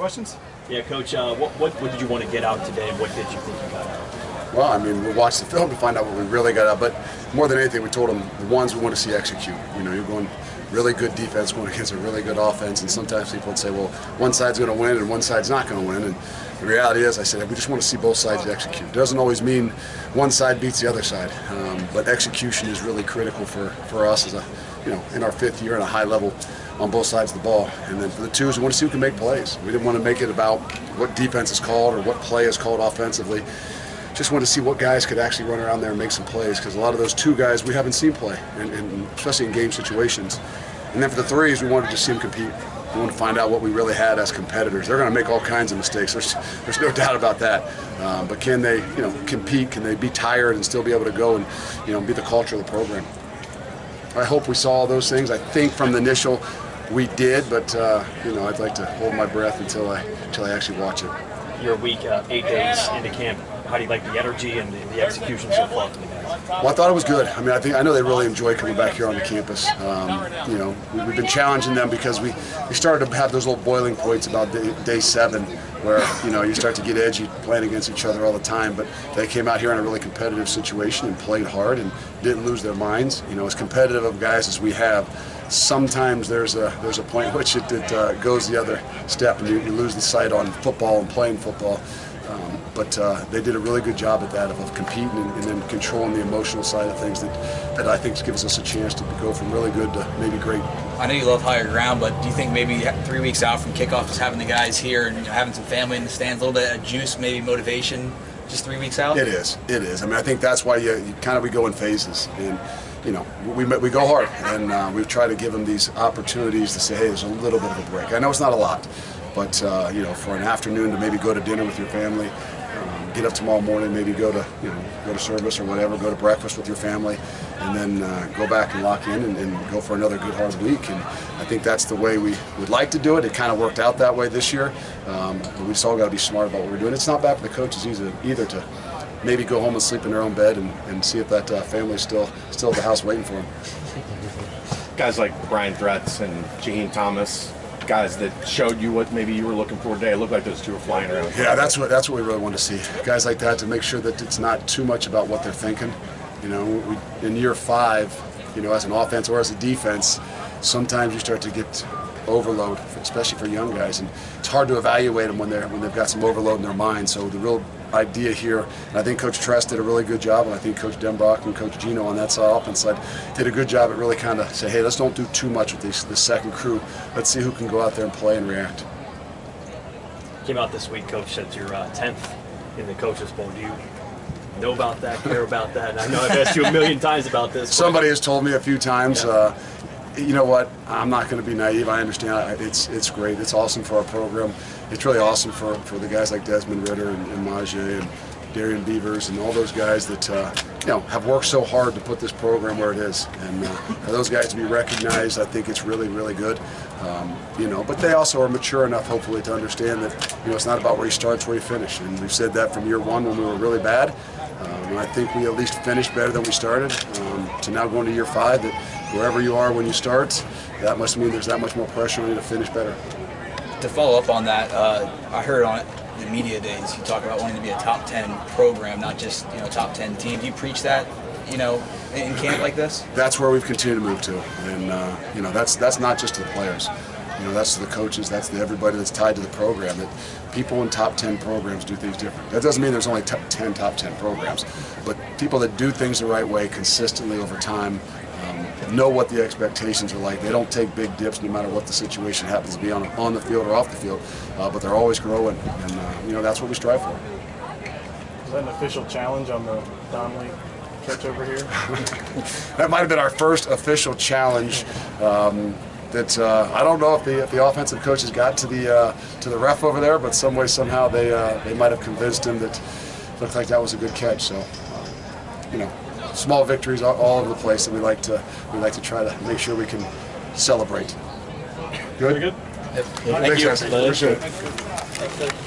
Questions? Yeah, Coach, what did you want to get out today, and what did you think you got out? Well, I mean, we'll watch the film to find out what we really got out, but more than anything, we told them the ones we want to see execute. You know, you're going really good defense going against a really good offense, and sometimes people would say, well, one side's going to win and one side's not going to win, and the reality is, I said, we just want to see both sides execute. It doesn't always mean one side beats the other side, but execution is really critical for us as in our 5th year at a high level on both sides of the ball. And then for the twos, we want to see who can make plays. We didn't want to make it about what defense is called or what play is called offensively. Just want to see what guys could actually run around there and make some plays, because a lot of those two guys we haven't seen play, and especially in game situations. And then for the threes, we wanted to just see them compete. We want to find out what we really had as competitors. They're going to make all kinds of mistakes. There's no doubt about that. But can they, compete? Can they be tired and still be able to go and, be the culture of the program? I hope we saw all those things. I think from the initial, we did, but I'd like to hold my breath until I actually watch it. You're a week, 8 days into camp. How do you like the energy and the execution so far from the guys? Well, I thought it was good. I mean, I know they really enjoy coming back here on the campus. We've been challenging them because we started to have those little boiling points about day 7, where you start to get edgy playing against each other all the time. But they came out here in a really competitive situation and played hard and didn't lose their minds. As competitive of guys as we have, sometimes there's a point at which it goes the other step and you lose the sight on football and playing football. But they did a really good job at that, of competing and then controlling the emotional side of things that I think gives us a chance to go from really good to maybe great. I know you love higher ground, but do you think maybe 3 weeks out from kickoff, just having the guys here and having some family in the stands, a little bit of juice, maybe motivation, just 3 weeks out? It is. I mean, I think that's why we go in phases. And we go hard, and we've tried to give them these opportunities to say, hey, there's a little bit of a break. I know it's not a lot, but for an afternoon to maybe go to dinner with your family, get up tomorrow morning, maybe go to service or whatever, go to breakfast with your family, and then go back and lock in and go for another good hard week. And I think that's the way we would like to do it. It kind of worked out that way this year, but we just all got to be smart about what we're doing. It's not bad for the coaches either to maybe go home and sleep in their own bed and see if that family's still at the house waiting for them. Guys like Brian Threats and Jaheim Thomas, guys that showed you what maybe you were looking for today. It looked like those two were flying around. Yeah, that's what we really want to see. Guys like that, to make sure that it's not too much about what they're thinking. In year 5, as an offense or as a defense, sometimes you start to get overload, especially for young guys, and it's hard to evaluate them when they've got some overload in their mind. So the real idea here, and I think Coach Tress did a really good job, and I think Coach Denbrock and Coach Gino on that side, offense side, did a good job at really kind of say, hey, let's don't do too much with this second crew. Let's see who can go out there and play and react. Came out this week, Coach, said you're 10th in the Coaches Bowl. Do you know about that, care about that? And I know I've asked you a million times about this. Somebody has told me a few times. Yeah. You know what? I'm not going to be naive. I understand. It's great. It's awesome for our program. It's really awesome for the guys like Desmond Ritter and Majay and Darian Beavers and all those guys that have worked so hard to put this program where it is. And for those guys to be recognized, I think it's really, really good. But they also are mature enough, hopefully, to understand that it's not about where you start, it's where you finish. And we've said that from year 1 when we were really bad. And I think we at least finished better than we started. To now going to year 5, that wherever you are when you start, that must mean there's that much more pressure on you to finish better. To follow up on that, I heard on the media days you talk about wanting to be a top 10 program, not just top 10 team. Do you preach that in camp like this? That's where we've continued to move to, and that's not just to the players. That's to the coaches, that's to everybody that's tied to the program, that people in top 10 programs do things different. That doesn't mean there's only 10 top 10 programs, but people that do things the right way consistently over time know what the expectations are like. They don't take big dips no matter what the situation happens to be on the field or off the field, but they're always growing, and that's what we strive for. Is that an official challenge on the Donnelly catch over here? That might have been our first official challenge. I don't know if the offensive coaches got to the ref over there, but some way somehow they might have convinced him that it looked like that was a good catch. So small victories all over the place that we like to try to make sure we can celebrate. Good? Good? Yep. Thanks, guys. Appreciate it.